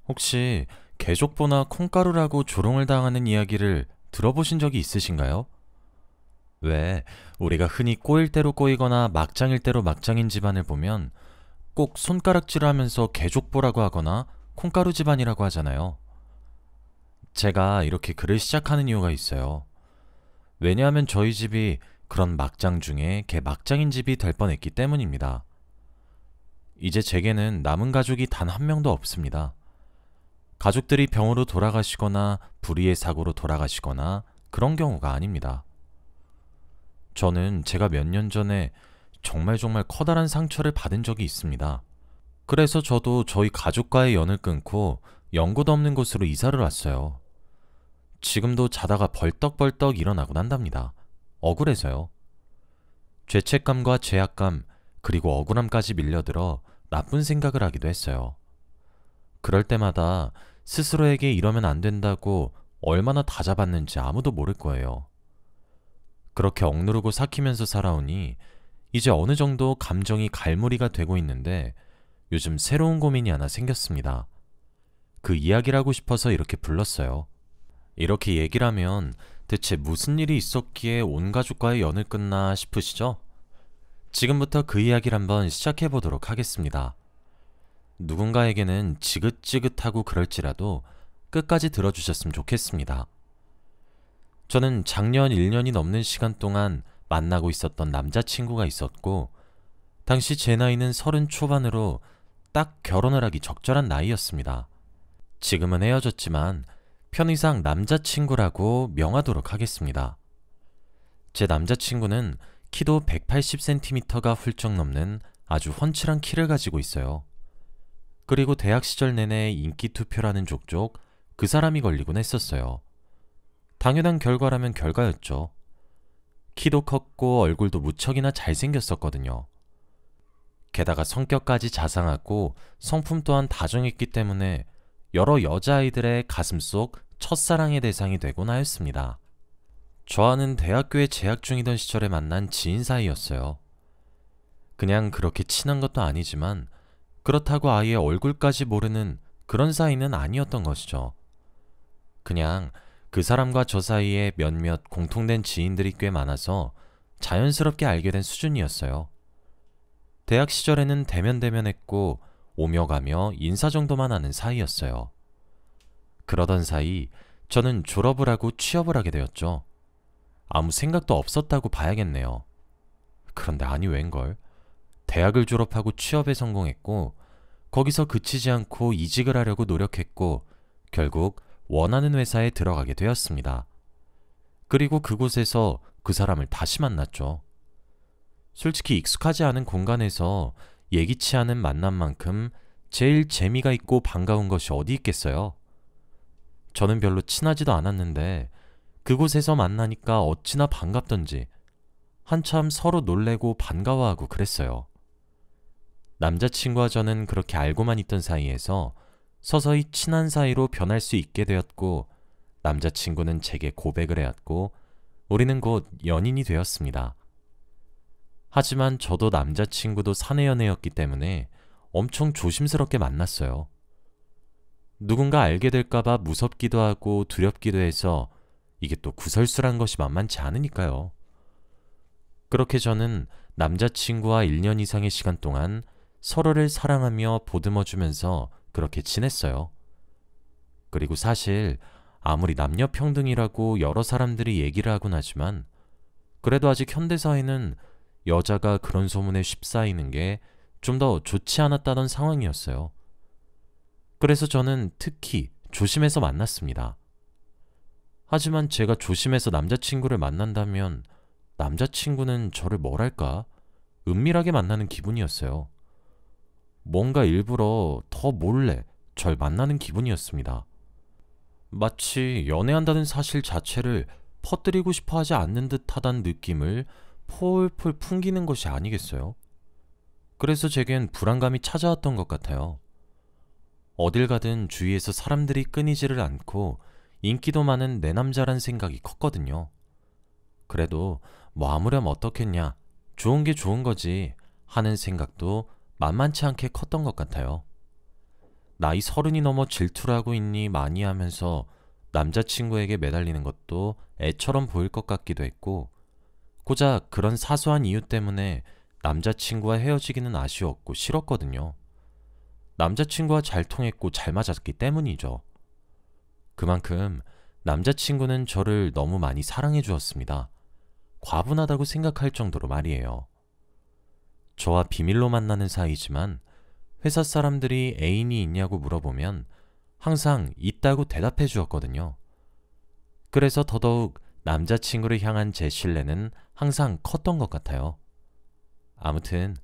혹시 개족보나 콩가루라고 조롱을 당하는 이야기를 들어보신 적이 있으신가요? 왜 우리가 흔히 꼬일 대로 꼬이거나 막장일 대로 막장인 집안을 보면 꼭 손가락질을 하면서 개족보라고 하거나 콩가루 집안이라고 하잖아요. 제가 이렇게 글을 시작하는 이유가 있어요. 왜냐하면 저희 집이 그런 막장 중에 개막장인 집이 될 뻔했기 때문입니다. 이제 제게는 남은 가족이 단 한 명도 없습니다. 가족들이 병으로 돌아가시거나 불의의 사고로 돌아가시거나 그런 경우가 아닙니다. 저는 제가 몇 년 전에 정말 커다란 상처를 받은 적이 있습니다. 그래서 저도 저희 가족과의 연을 끊고 연고도 없는 곳으로 이사를 왔어요. 지금도 자다가 벌떡벌떡 일어나곤 한답니다. 억울해서요. 죄책감과 죄악감, 그리고 억울함까지 밀려들어 나쁜 생각을 하기도 했어요. 그럴 때마다 스스로에게 이러면 안 된다고 얼마나 다잡았는지 아무도 모를 거예요. 그렇게 억누르고 삭히면서 살아오니 이제 어느 정도 감정이 갈무리가 되고 있는데 요즘 새로운 고민이 하나 생겼습니다. 그 이야기를 하고 싶어서 이렇게 불렀어요. 이렇게 얘기를 하면 대체 무슨 일이 있었기에 온 가족과의 연을 끊나 싶으시죠? 지금부터 그 이야기를 한번 시작해 보도록 하겠습니다. 누군가에게는 지긋지긋하고 그럴지라도 끝까지 들어주셨으면 좋겠습니다. 저는 작년 1년이 넘는 시간 동안 만나고 있었던 남자친구가 있었고, 당시 제 나이는 30 초반으로 딱 결혼을 하기 적절한 나이였습니다. 지금은 헤어졌지만 편의상 남자친구라고 명하도록 하겠습니다. 제 남자친구는 키도 180cm가 훌쩍 넘는 아주 훤칠한 키를 가지고 있어요. 그리고 대학 시절 내내 인기 투표라는 족족 그 사람이 걸리곤 했었어요. 당연한 결과라면 결과였죠. 키도 컸고 얼굴도 무척이나 잘생겼었거든요. 게다가 성격까지 자상하고 성품 또한 다정했기 때문에 여러 여자아이들의 가슴속 첫사랑의 대상이 되곤 하였습니다. 저와는 대학교에 재학 중이던 시절에 만난 지인 사이였어요. 그냥 그렇게 친한 것도 아니지만 그렇다고 아예 얼굴까지 모르는 그런 사이는 아니었던 것이죠. 그냥 그 사람과 저 사이에 몇몇 공통된 지인들이 꽤 많아서 자연스럽게 알게 된 수준이었어요. 대학 시절에는 대면대면했고 오며 가며 인사 정도만 하는 사이였어요. 그러던 사이 저는 졸업을 하고 취업을 하게 되었죠. 아무 생각도 없었다고 봐야겠네요. 그런데 아니 웬걸. 대학을 졸업하고 취업에 성공했고 거기서 그치지 않고 이직을 하려고 노력했고 결국 원하는 회사에 들어가게 되었습니다. 그리고 그곳에서 그 사람을 다시 만났죠. 솔직히 익숙하지 않은 공간에서 예기치 않은 만남만큼 제일 재미가 있고 반가운 것이 어디 있겠어요? 저는 별로 친하지도 않았는데 그곳에서 만나니까 어찌나 반갑던지 한참 서로 놀래고 반가워하고 그랬어요. 남자친구와 저는 그렇게 알고만 있던 사이에서 서서히 친한 사이로 변할 수 있게 되었고 남자친구는 제게 고백을 해왔고 우리는 곧 연인이 되었습니다. 하지만 저도 남자친구도 사내 연애였기 때문에 엄청 조심스럽게 만났어요. 누군가 알게 될까봐 무섭기도 하고 두렵기도 해서 이게 또 구설수란 것이 만만치 않으니까요. 그렇게 저는 남자친구와 1년 이상의 시간 동안 서로를 사랑하며 보듬어주면서 그렇게 지냈어요. 그리고 사실 아무리 남녀 평등이라고 여러 사람들이 얘기를 하곤 하지만 그래도 아직 현대사회는 여자가 그런 소문에 휩싸이는 게 좀 더 좋지 않았다던 상황이었어요. 그래서 저는 특히 조심해서 만났습니다. 하지만 제가 조심해서 남자친구를 만난다면 남자친구는 저를 뭐랄까 은밀하게 만나는 기분이었어요. 뭔가 일부러 더 몰래 절 만나는 기분이었습니다. 마치 연애한다는 사실 자체를 퍼뜨리고 싶어 하지 않는 듯하다는 느낌을 폴폴 풍기는 것이 아니겠어요? 그래서 제겐 불안감이 찾아왔던 것 같아요. 어딜 가든 주위에서 사람들이 끊이지를 않고 인기도 많은 내 남자란 생각이 컸거든요. 그래도 뭐 아무렴 어떻겠냐, 좋은 게 좋은 거지 하는 생각도 만만치 않게 컸던 것 같아요. 나이 30이 넘어 질투를 하고 있니 많이 하면서 남자친구에게 매달리는 것도 애처럼 보일 것 같기도 했고, 고작 그런 사소한 이유 때문에 남자친구와 헤어지기는 아쉬웠고 싫었거든요. 남자친구와 잘 통했고 잘 맞았기 때문이죠. 그만큼 남자친구는 저를 너무 많이 사랑해 주었습니다. 과분하다고 생각할 정도로 말이에요. 저와 비밀로 만나는 사이지만 회사 사람들이 애인이 있냐고 물어보면 항상 있다고 대답해 주었거든요. 그래서 더더욱 남자친구를 향한 제 신뢰는 항상 컸던 것 같아요. 아무튼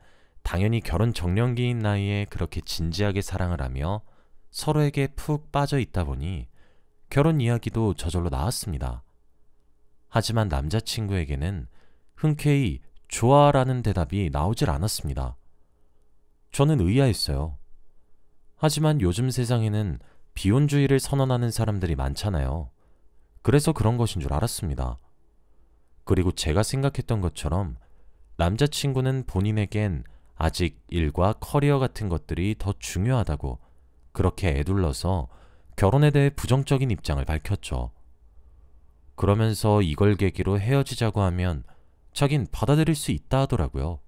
당연히 결혼 적령기인 나이에 그렇게 진지하게 사랑을 하며 서로에게 푹 빠져 있다 보니 결혼 이야기도 저절로 나왔습니다. 하지만 남자친구에게는 흔쾌히 좋아라는 대답이 나오질 않았습니다. 저는 의아했어요. 하지만 요즘 세상에는 비혼주의를 선언하는 사람들이 많잖아요. 그래서 그런 것인 줄 알았습니다. 그리고 제가 생각했던 것처럼 남자친구는 본인에겐 아직 일과 커리어 같은 것들이 더 중요하다고 그렇게 애둘러서 결혼에 대해 부정적인 입장을 밝혔죠. 그러면서 이걸 계기로 헤어지자고 하면 자긴 받아들일 수 있다 하더라고요.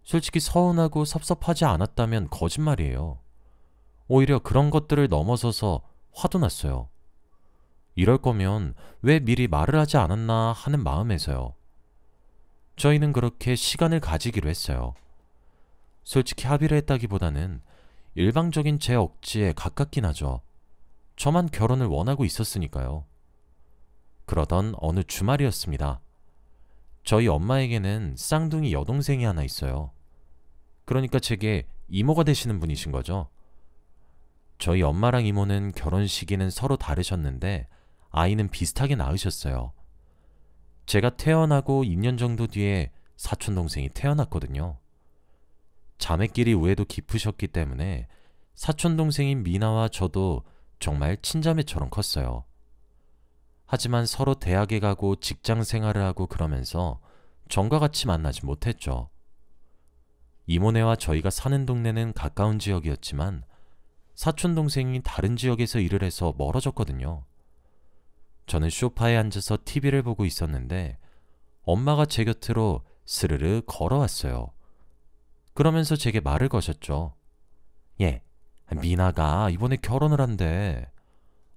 솔직히 서운하고 섭섭하지 않았다면 거짓말이에요. 오히려 그런 것들을 넘어서서 화도 났어요. 이럴 거면 왜 미리 말을 하지 않았나 하는 마음에서요. 저희는 그렇게 시간을 가지기로 했어요. 솔직히 합의를 했다기보다는 일방적인 제 억지에 가깝긴 하죠. 저만 결혼을 원하고 있었으니까요. 그러던 어느 주말이었습니다. 저희 엄마에게는 쌍둥이 여동생이 하나 있어요. 그러니까 제게 이모가 되시는 분이신 거죠. 저희 엄마랑 이모는 결혼 시기는 서로 다르셨는데 아이는 비슷하게 낳으셨어요. 제가 태어나고 2년 정도 뒤에 사촌동생이 태어났거든요. 자매끼리 우애도 깊으셨기 때문에 사촌동생인 미나와 저도 정말 친자매처럼 컸어요. 하지만 서로 대학에 가고 직장 생활을 하고 그러면서 전과 같이 만나지 못했죠. 이모네와 저희가 사는 동네는 가까운 지역이었지만 사촌동생이 다른 지역에서 일을 해서 멀어졌거든요. 저는 소파에 앉아서 TV를 보고 있었는데 엄마가 제 곁으로 스르르 걸어왔어요. 그러면서 제게 말을 거셨죠. 예, 미나가 이번에 결혼을 한대.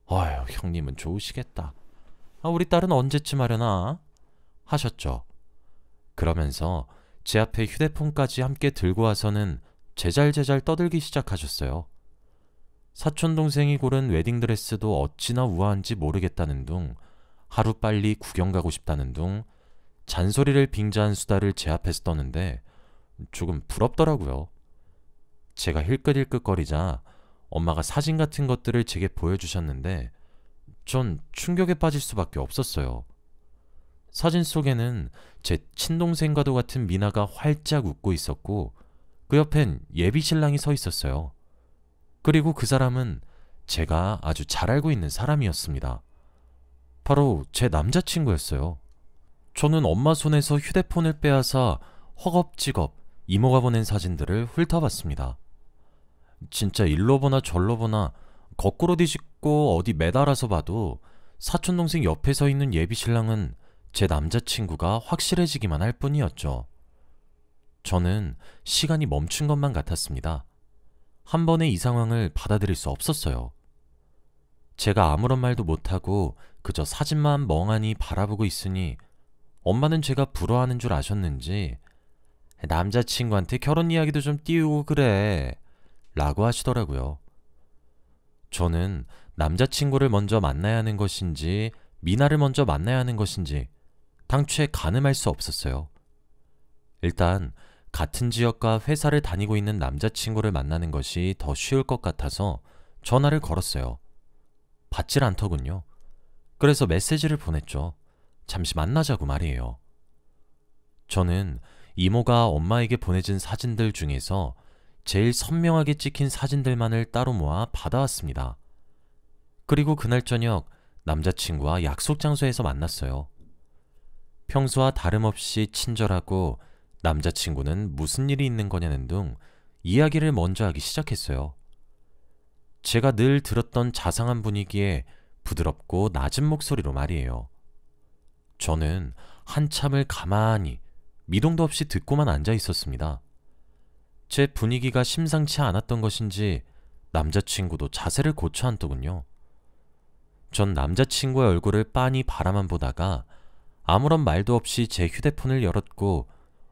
아휴, 형님은 좋으시겠다. 우리 딸은 언제쯤 하려나? 하셨죠. 그러면서 제 앞에 휴대폰까지 함께 들고 와서는 제잘제잘 떠들기 시작하셨어요. 사촌동생이 고른 웨딩드레스도 어찌나 우아한지 모르겠다는 둥, 하루빨리 구경 가고 싶다는 둥, 잔소리를 빙자한 수다를 제 앞에서 떠는데 조금 부럽더라고요. 제가 힐끗힐끗거리자 엄마가 사진 같은 것들을 제게 보여주셨는데 전 충격에 빠질 수밖에 없었어요. 사진 속에는 제 친동생과도 같은 미나가 활짝 웃고 있었고 그 옆엔 예비 신랑이 서 있었어요. 그리고 그 사람은 제가 아주 잘 알고 있는 사람이었습니다. 바로 제 남자친구였어요. 저는 엄마 손에서 휴대폰을 빼앗아 허겁지겁 이모가 보낸 사진들을 훑어봤습니다. 진짜 일로 보나 절로 보나 거꾸로 뒤집고 어디 매달아서 봐도 사촌동생 옆에 서 있는 예비 신랑은 제 남자친구가 확실해지기만 할 뿐이었죠. 저는 시간이 멈춘 것만 같았습니다. 한 번에 이 상황을 받아들일 수 없었어요. 제가 아무런 말도 못하고 그저 사진만 멍하니 바라보고 있으니 엄마는 제가 부러워하는 줄 아셨는지 남자친구한테 결혼 이야기도 좀 띄우고 그래 라고 하시더라고요. 저는 남자친구를 먼저 만나야 하는 것인지 미나를 먼저 만나야 하는 것인지 당초에 가늠할 수 없었어요. 일단 같은 지역과 회사를 다니고 있는 남자친구를 만나는 것이 더 쉬울 것 같아서 전화를 걸었어요. 받질 않더군요. 그래서 메시지를 보냈죠. 잠시 만나자고 말이에요. 저는 이모가 엄마에게 보내준 사진들 중에서 제일 선명하게 찍힌 사진들만을 따로 모아 받아왔습니다. 그리고 그날 저녁 남자친구와 약속 장소에서 만났어요. 평소와 다름없이 친절하고 남자친구는 무슨 일이 있는 거냐는 등 이야기를 먼저 하기 시작했어요. 제가 늘 들었던 자상한 분위기에 부드럽고 낮은 목소리로 말이에요. 저는 한참을 가만히 미동도 없이 듣고만 앉아 있었습니다. 제 분위기가 심상치 않았던 것인지 남자친구도 자세를 고쳐 앉더군요. 전 남자친구의 얼굴을 빤히 바라만 보다가 아무런 말도 없이 제 휴대폰을 열었고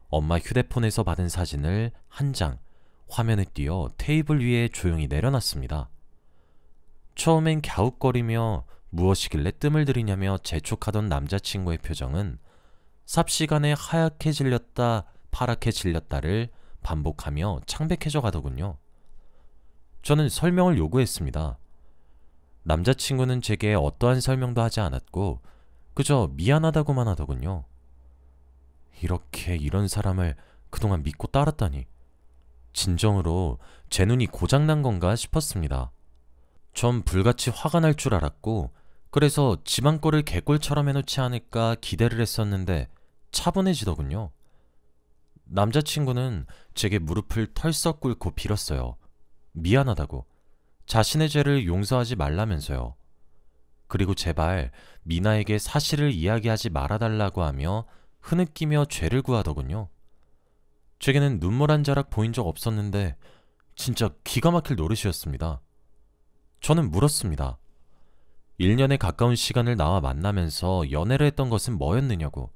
엄마 휴대폰에서 받은 사진을 한 장 화면에 띄어 테이블 위에 조용히 내려놨습니다. 처음엔 갸웃거리며 무엇이길래 뜸을 들이냐며 재촉하던 남자친구의 표정은 삽시간에 하얗게 질렸다 파랗게 질렸다를 반복하며 창백해져 가더군요. 저는 설명을 요구했습니다. 남자친구는 제게 어떠한 설명도 하지 않았고 그저 미안하다고만 하더군요. 이런 사람을 그동안 믿고 따랐다니. 진정으로 제 눈이 고장난 건가 싶었습니다. 전 불같이 화가 날 줄 알았고 그래서 집안 꼴을 개꼴처럼 해놓지 않을까 기대를 했었는데 차분해지더군요. 남자친구는 제게 무릎을 털썩 꿇고 빌었어요. 미안하다고. 자신의 죄를 용서하지 말라면서요. 그리고 제발 미나에게 사실을 이야기하지 말아달라고 하며 흐느끼며 죄를 구하더군요. 제게는 눈물 한 자락 보인 적 없었는데 진짜 기가 막힐 노릇이었습니다. 저는 물었습니다. 1년에 가까운 시간을 나와 만나면서 연애를 했던 것은 뭐였느냐고.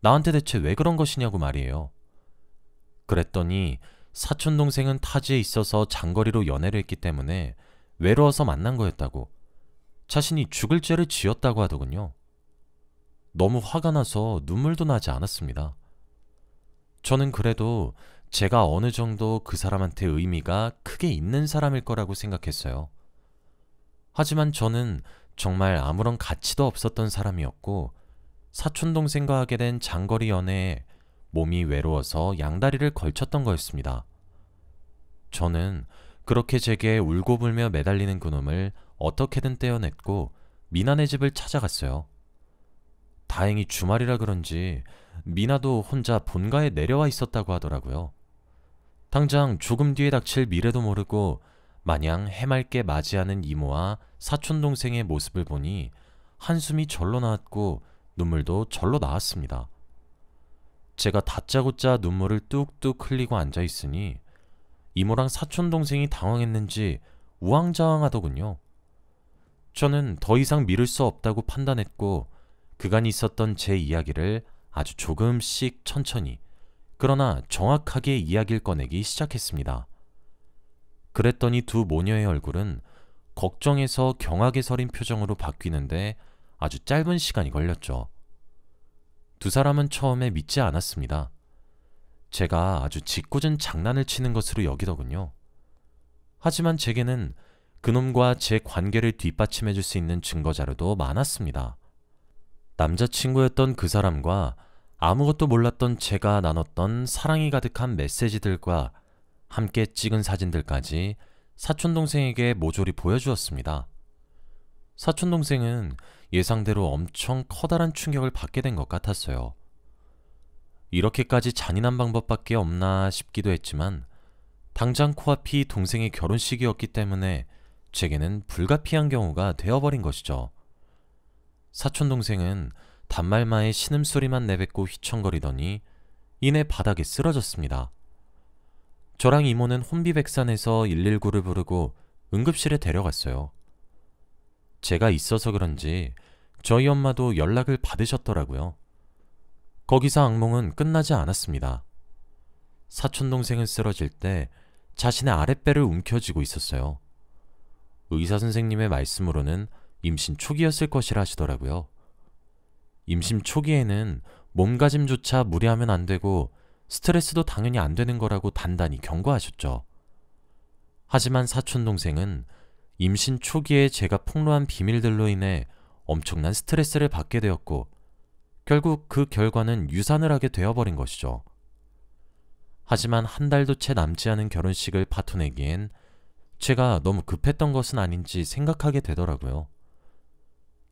나한테 대체 왜 그런 것이냐고 말이에요. 그랬더니 사촌동생은 타지에 있어서 장거리로 연애를 했기 때문에 외로워서 만난 거였다고. 자신이 죽을 죄를 지었다고 하더군요. 너무 화가 나서 눈물도 나지 않았습니다. 저는 그래도 제가 어느 정도 그 사람한테 의미가 크게 있는 사람일 거라고 생각했어요. 하지만 저는 정말 아무런 가치도 없었던 사람이었고 사촌동생과 하게 된 장거리 연애에 몸이 외로워서 양다리를 걸쳤던 거였습니다. 저는 그렇게 제게 울고불며 매달리는 그놈을 어떻게든 떼어냈고 미나네 집을 찾아갔어요. 다행히 주말이라 그런지 미나도 혼자 본가에 내려와 있었다고 하더라고요. 당장 조금 뒤에 닥칠 미래도 모르고 마냥 해맑게 맞이하는 이모와 사촌동생의 모습을 보니 한숨이 절로 나왔고 눈물도 절로 나왔습니다. 제가 다짜고짜 눈물을 뚝뚝 흘리고 앉아있으니 이모랑 사촌동생이 당황했는지 우왕좌왕하더군요. 저는 더 이상 미룰 수 없다고 판단했고 그간 있었던 제 이야기를 아주 조금씩 천천히 그러나 정확하게 이야기를 꺼내기 시작했습니다. 그랬더니 두 모녀의 얼굴은 걱정에서 경악에 서린 표정으로 바뀌는데 아주 짧은 시간이 걸렸죠. 두 사람은 처음에 믿지 않았습니다. 제가 아주 짓궂은 장난을 치는 것으로 여기더군요. 하지만 제게는 그놈과 제 관계를 뒷받침해 줄 수 있는 증거 자료도 많았습니다. 남자친구였던 그 사람과 아무것도 몰랐던 제가 나눴던 사랑이 가득한 메시지들과 함께 찍은 사진들까지 사촌동생에게 모조리 보여주었습니다. 사촌동생은 예상대로 엄청 커다란 충격을 받게 된 것 같았어요. 이렇게까지 잔인한 방법밖에 없나 싶기도 했지만 당장 코앞이 동생의 결혼식이었기 때문에 제게는 불가피한 경우가 되어버린 것이죠. 사촌동생은 단말마에 신음소리만 내뱉고 휘청거리더니 이내 바닥에 쓰러졌습니다. 저랑 이모는 혼비백산해서 119를 부르고 응급실에 데려갔어요. 제가 있어서 그런지 저희 엄마도 연락을 받으셨더라고요. 거기서 악몽은 끝나지 않았습니다. 사촌동생은 쓰러질 때 자신의 아랫배를 움켜쥐고 있었어요. 의사 선생님의 말씀으로는 임신 초기였을 것이라 하시더라고요. 임신 초기에는 몸가짐조차 무리하면 안 되고 스트레스도 당연히 안 되는 거라고 단단히 경고하셨죠. 하지만 사촌동생은 임신 초기에 제가 폭로한 비밀들로 인해 엄청난 스트레스를 받게 되었고 결국 그 결과는 유산을 하게 되어버린 것이죠. 하지만 한 달도 채 남지 않은 결혼식을 파토내기엔 제가 너무 급했던 것은 아닌지 생각하게 되더라고요.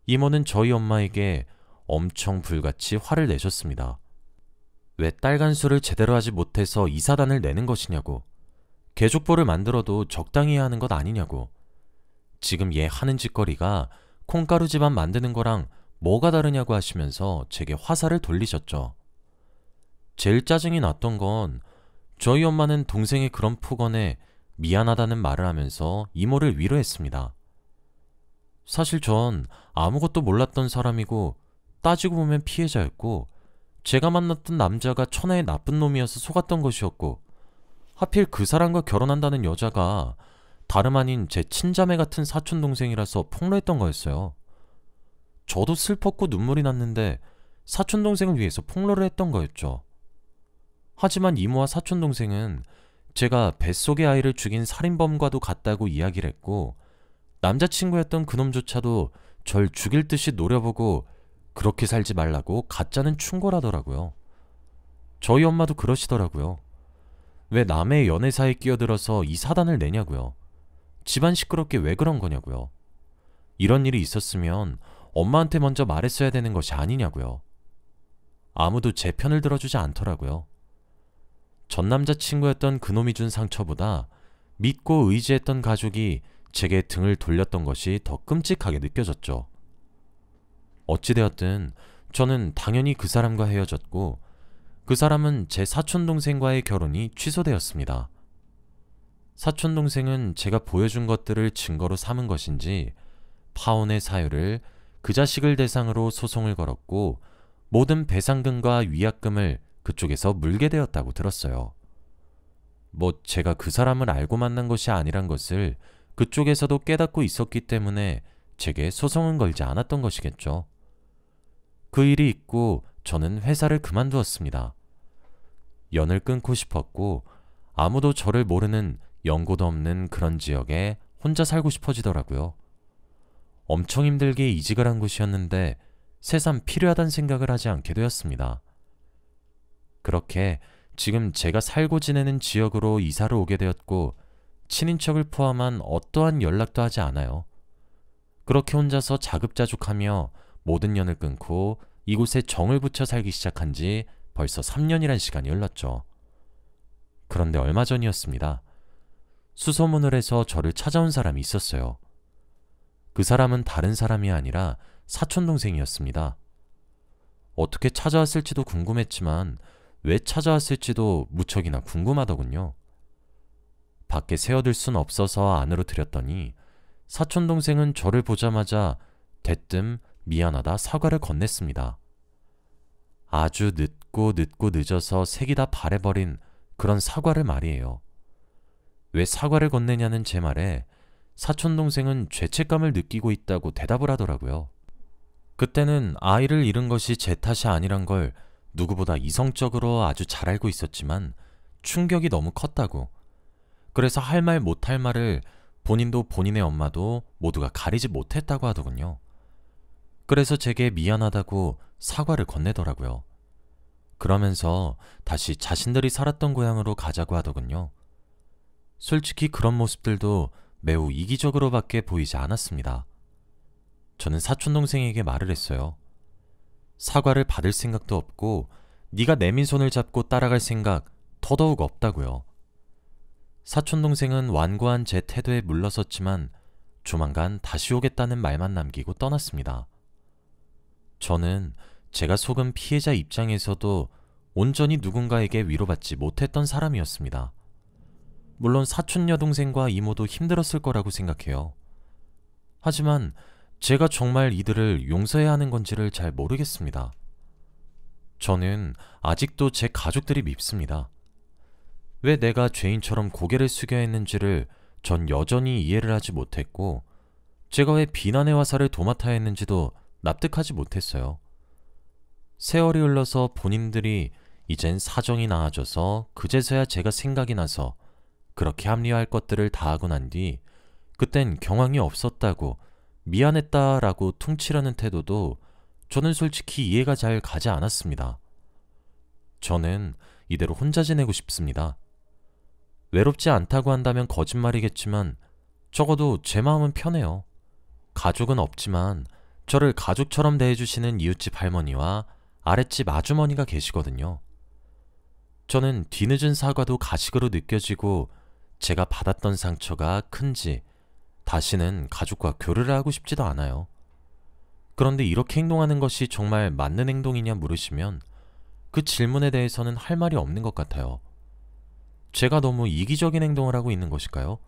이모는 저희 엄마에게 엄청 불같이 화를 내셨습니다. 왜 딸간수를 제대로 하지 못해서 이사단을 내는 것이냐고, 개족보를 만들어도 적당히 해야 하는 것 아니냐고, 지금 얘 하는 짓거리가 콩가루 집안 만드는 거랑 뭐가 다르냐고 하시면서 제게 화살을 돌리셨죠. 제일 짜증이 났던 건 저희 엄마는 동생의 그런 폭언에 미안하다는 말을 하면서 이모를 위로했습니다. 사실 전 아무것도 몰랐던 사람이고 따지고 보면 피해자였고 제가 만났던 남자가 천하의 나쁜 놈이어서 속았던 것이었고 하필 그 사람과 결혼한다는 여자가 다름 아닌 제 친자매 같은 사촌동생이라서 폭로했던 거였어요. 저도 슬펐고 눈물이 났는데 사촌동생을 위해서 폭로를 했던 거였죠. 하지만 이모와 사촌동생은 제가 뱃속의 아이를 죽인 살인범과도 같다고 이야기를 했고 남자친구였던 그놈조차도 절 죽일 듯이 노려보고 그렇게 살지 말라고 가짜는 충고라더라고요. 저희 엄마도 그러시더라고요. 왜 남의 연애사에 끼어들어서 이 사단을 내냐고요. 집안 시끄럽게 왜 그런 거냐고요. 이런 일이 있었으면 엄마한테 먼저 말했어야 되는 것이 아니냐고요. 아무도 제 편을 들어주지 않더라고요. 전 남자친구였던 그놈이 준 상처보다 믿고 의지했던 가족이 제게 등을 돌렸던 것이 더 끔찍하게 느껴졌죠. 어찌되었든 저는 당연히 그 사람과 헤어졌고 그 사람은 제 사촌동생과의 결혼이 취소되었습니다. 사촌동생은 제가 보여준 것들을 증거로 삼은 것인지 파혼의 사유를 그 자식을 대상으로 소송을 걸었고 모든 배상금과 위약금을 그쪽에서 물게 되었다고 들었어요. 뭐 제가 그 사람을 알고 만난 것이 아니란 것을 그쪽에서도 깨닫고 있었기 때문에 제게 소송은 걸지 않았던 것이겠죠. 그 일이 있고 저는 회사를 그만두었습니다. 연을 끊고 싶었고 아무도 저를 모르는 연고도 없는 그런 지역에 혼자 살고 싶어지더라고요. 엄청 힘들게 이직을 한 곳이었는데 새삼 필요하다는 생각을 하지 않게 되었습니다. 그렇게 지금 제가 살고 지내는 지역으로 이사를 오게 되었고 친인척을 포함한 어떠한 연락도 하지 않아요. 그렇게 혼자서 자급자족하며 모든 연을 끊고 이곳에 정을 붙여 살기 시작한 지 벌써 3년이란 시간이 흘렀죠. 그런데 얼마 전이었습니다. 수소문을 해서 저를 찾아온 사람이 있었어요. 그 사람은 다른 사람이 아니라 사촌동생이었습니다. 어떻게 찾아왔을지도 궁금했지만 왜 찾아왔을지도 무척이나 궁금하더군요. 밖에 세워둘 순 없어서 안으로 들였더니 사촌동생은 저를 보자마자 대뜸 미안하다 사과를 건넸습니다. 아주 늦고 늦어서 색이 다 바래버린 그런 사과를 말이에요. 왜 사과를 건네냐는 제 말에 사촌동생은 죄책감을 느끼고 있다고 대답을 하더라고요. 그때는 아이를 잃은 것이 제 탓이 아니란 걸 누구보다 이성적으로 아주 잘 알고 있었지만 충격이 너무 컸다고. 그래서 할 말 못할 말을 본인도 본인의 엄마도 모두가 가리지 못했다고 하더군요. 그래서 제게 미안하다고 사과를 건네더라고요. 그러면서 다시 자신들이 살았던 고향으로 가자고 하더군요. 솔직히 그런 모습들도 매우 이기적으로밖에 보이지 않았습니다. 저는 사촌동생에게 말을 했어요. 사과를 받을 생각도 없고 네가 내민 손을 잡고 따라갈 생각 더더욱 없다고요. 사촌동생은 완고한 제 태도에 물러섰지만 조만간 다시 오겠다는 말만 남기고 떠났습니다. 저는 제가 속은 피해자 입장에서도 온전히 누군가에게 위로받지 못했던 사람이었습니다. 물론 사촌 여동생과 이모도 힘들었을 거라고 생각해요. 하지만 제가 정말 이들을 용서해야 하는 건지를 잘 모르겠습니다. 저는 아직도 제 가족들이 밉습니다. 왜 내가 죄인처럼 고개를 숙여야 했는지를 전 여전히 이해를 하지 못했고 제가 왜 비난의 화살을 도맡아야 했는지도 납득하지 못했어요. 세월이 흘러서 본인들이 이젠 사정이 나아져서 그제서야 제가 생각이 나서 그렇게 합리화할 것들을 다 하고 난 뒤 그땐 경황이 없었다고 미안했다라고 퉁치려는 태도도 저는 솔직히 이해가 잘 가지 않았습니다. 저는 이대로 혼자 지내고 싶습니다. 외롭지 않다고 한다면 거짓말이겠지만 적어도 제 마음은 편해요. 가족은 없지만 저를 가족처럼 대해주시는 이웃집 할머니와 아랫집 아주머니가 계시거든요. 저는 뒤늦은 사과도 가식으로 느껴지고 제가 받았던 상처가 큰지 다시는 가족과 교류를 하고 싶지도 않아요. 그런데 이렇게 행동하는 것이 정말 맞는 행동이냐 물으시면 그 질문에 대해서는 할 말이 없는 것 같아요. 제가 너무 이기적인 행동을 하고 있는 것일까요?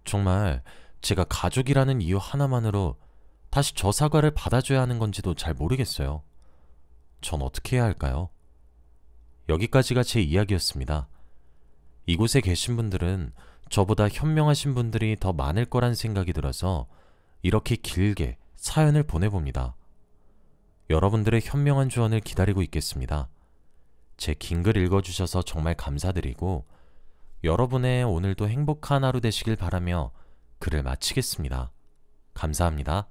정말 제가 가족이라는 이유 하나만으로 다시 저 사과를 받아줘야 하는 건지도 잘 모르겠어요. 전 어떻게 해야 할까요? 여기까지가 제 이야기였습니다. 이곳에 계신 분들은 저보다 현명하신 분들이 더 많을 거란 생각이 들어서 이렇게 길게 사연을 보내봅니다. 여러분들의 현명한 조언을 기다리고 있겠습니다. 제 긴 글 읽어주셔서 정말 감사드리고 여러분의 오늘도 행복한 하루 되시길 바라며 글을 마치겠습니다. 감사합니다.